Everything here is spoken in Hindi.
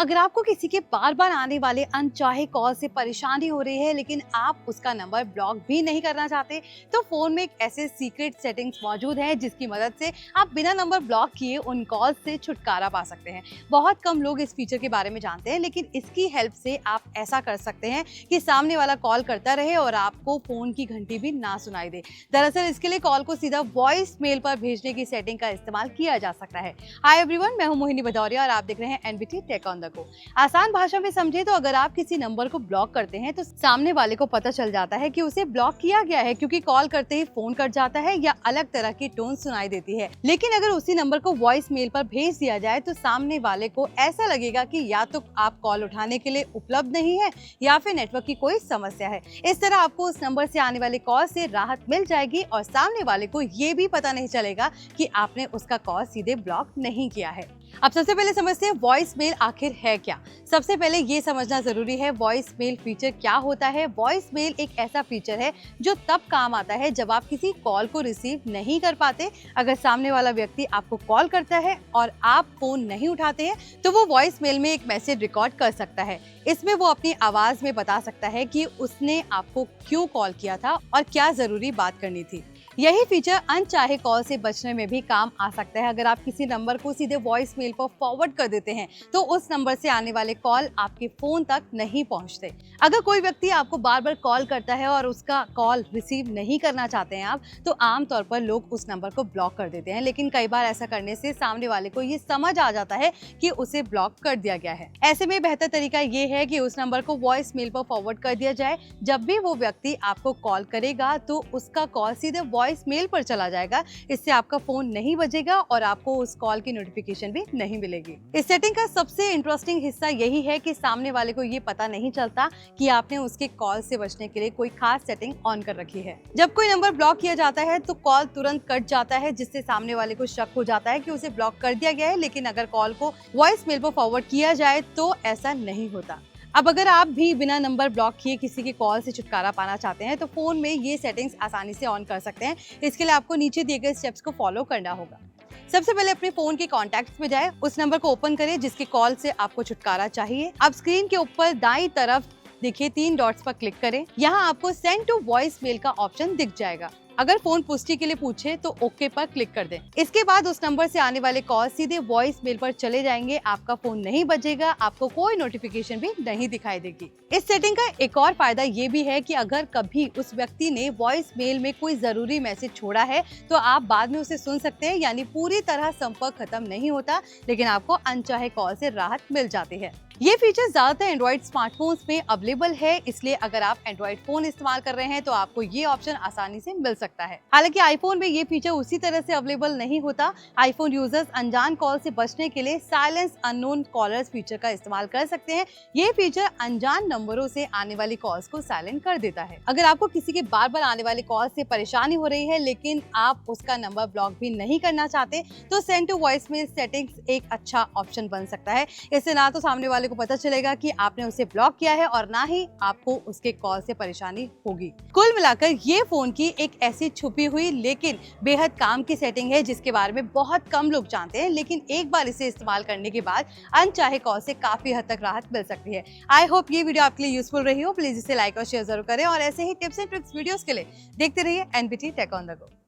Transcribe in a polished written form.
अगर आपको किसी के बार बार आने वाले अनचाहे कॉल से परेशानी हो रही है लेकिन आप उसका नंबर ब्लॉक भी नहीं करना चाहते, तो फोन में एक ऐसे सीक्रेट सेटिंग्स मौजूद है जिसकी मदद से आप बिना नंबर ब्लॉक किए उन कॉल से छुटकारा पा सकते हैं। बहुत कम लोग इस फीचर के बारे में जानते हैं, लेकिन इसकी हेल्प से आप ऐसा कर सकते हैं कि सामने वाला कॉल करता रहे और आपको फोन की घंटी भी ना सुनाई दे। दरअसल इसके लिए कॉल को सीधा वॉइस मेल पर भेजने की सेटिंग का इस्तेमाल किया जा सकता है। हाय एवरीवन, मैं हूं मोहिनी भदौरिया और आप देख रहे हैं NBT tech on the go. आसान भाषा में समझे तो अगर आप किसी नंबर को ब्लॉक करते हैं तो सामने वाले को पता चल जाता है कि उसे ब्लॉक किया गया है, क्योंकि कॉल करते ही फोन कट जाता है या अलग तरह की टोन सुनाई देती है। लेकिन अगर उसी नंबर को वॉइस मेल पर भेज दिया जाए तो सामने वाले को ऐसा लगेगा कि या तो आप कॉल उठाने के लिए उपलब्ध नहीं है या फिर नेटवर्क की कोई समस्या है। इस तरह आपको उस नंबर से आने वाले कॉल से राहत मिल जाएगी और सामने वाले को ये भी पता नहीं चलेगा कि आपने उसका कॉल सीधे ब्लॉक नहीं किया है। अब सबसे पहले समझते हैं वॉइस मेल आखिर है क्या। सबसे पहले ये समझना जरूरी है वॉइस मेल फीचर क्या होता है। वॉइस मेल एक ऐसा फीचर है जो तब काम आता है जब आप किसी कॉल को रिसीव नहीं कर पाते। अगर सामने वाला व्यक्ति आपको कॉल करता है और आप फोन नहीं उठाते हैं तो वो वॉइस मेल में एक मैसेज रिकॉर्ड कर सकता है। इसमें वो अपनी आवाज में बता सकता है कि उसने आपको क्यों कॉल किया था और क्या जरूरी बात करनी थी। यही फीचर अनचाहे कॉल से बचने में भी काम आ सकता है। अगर आप किसी नंबर को सीधे वॉइस मेल पर फॉरवर्ड कर देते हैं तो उस नंबर से आने वाले कॉल आपके फोन तक नहीं पहुंचते। अगर कोई व्यक्ति आपको बार बार कॉल करता है और उसका कॉल रिसीव नहीं करना चाहते हैं आप, तो आमतौर पर लोग उस नंबर को ब्लॉक कर देते हैं। लेकिन कई बार ऐसा करने से सामने वाले को ये समझ आ जाता है कि उसे ब्लॉक कर दिया गया है। ऐसे में बेहतर तरीका ये है कि उस नंबर को वॉइस मेल पर फॉरवर्ड कर दिया जाए। जब भी वो व्यक्ति आपको कॉल करेगा तो उसका कॉल सीधे वॉइस मेल पर चला जाएगा। इससे आपका फोन नहीं बजेगा और आपको उस कॉल की नोटिफिकेशन भी नहीं मिलेगी। इस सेटिंग का सबसे इंटरेस्टिंग हिस्सा यही है कि सामने वाले को ये पता नहीं चलता कि आपने उसके कॉल से बचने के लिए कोई खास सेटिंग ऑन कर रखी है। जब कोई नंबर ब्लॉक किया जाता है तो कॉल तुरंत कट जाता है, जिससे सामने वाले को शक हो जाता है कि उसे ब्लॉक कर दिया गया है। लेकिन अगर कॉल को वॉइस मेल पर फॉरवर्ड किया जाए तो ऐसा नहीं होता। अब अगर आप भी बिना नंबर ब्लॉक किए किसी के कॉल से छुटकारा पाना चाहते हैं तो फोन में ये सेटिंग्स आसानी से ऑन कर सकते हैं। इसके लिए आपको नीचे दिए गए स्टेप्स को फॉलो करना होगा। सबसे पहले अपने फोन के कॉन्टैक्ट्स में जाएं, उस नंबर को ओपन करें जिसके कॉल से आपको छुटकारा चाहिए। अब स्क्रीन के ऊपर दाईं तरफ दिखे 3 डॉट्स पर क्लिक करें। यहाँ आपको सेंड टू वॉइस मेल का ऑप्शन दिख जाएगा। अगर फोन पुष्टि के लिए पूछे तो ओके पर क्लिक कर दें। इसके बाद उस नंबर से आने वाले कॉल सीधे वॉइस मेल पर चले जाएंगे। आपका फोन नहीं बजेगा, आपको कोई नोटिफिकेशन भी नहीं दिखाई देगी। इस सेटिंग का एक और फायदा ये भी है कि अगर कभी उस व्यक्ति ने वॉइस मेल में कोई जरूरी मैसेज छोड़ा है तो आप बाद में उसे सुन सकते हैं। यानी पूरी तरह संपर्क खत्म नहीं होता, लेकिन आपको अनचाहे कॉल से राहत मिल जाती है। ये फीचर ज्यादातर एंड्रॉइड स्मार्टफोन्स में अवेलेबल है, इसलिए अगर आप एंड्रॉइड फोन इस्तेमाल कर रहे हैं तो आपको ये ऑप्शन आसानी से मिल सकता है। हालांकि आईफोन में ये फीचर उसी तरह से अवेलेबल नहीं होता। आईफोन यूजर्स अनजान कॉल से बचने के लिए साइलेंस अननोन कॉलर्स फीचर का इस्तेमाल कर सकते हैं। ये फीचर अनजान नंबरों से आने वाली कॉल्स को साइलेंट कर देता है। अगर आपको किसी के बार बार आने वाले कॉल से परेशानी हो रही है लेकिन आप उसका नंबर ब्लॉक भी नहीं करना चाहते तो send to voicemail settings एक अच्छा ऑप्शन बन सकता है। इससे ना तो सामने वाले को पता चलेगा कि आपने उसे ब्लॉक किया है और ना ही आपको उसके कॉल से परेशानी होगी। कुल मिलाकर ये फोन की एक ऐसी छुपी हुई लेकिन बेहद काम की सेटिंग है जिसके बारे में बहुत कम लोग जानते हैं, लेकिन एक बार इसे इस्तेमाल करने के बाद अनचाहे कॉल से काफी हद तक राहत मिल सकती है। आई होप ये वीडियो आपके लिए यूजफुल रही हो। प्लीज इसे लाइक और शेयर जरूर करें और ऐसे ही टिप्स एंड ट्रिक्स वीडियोस के लिए देखते रहिए NBT tech on the go.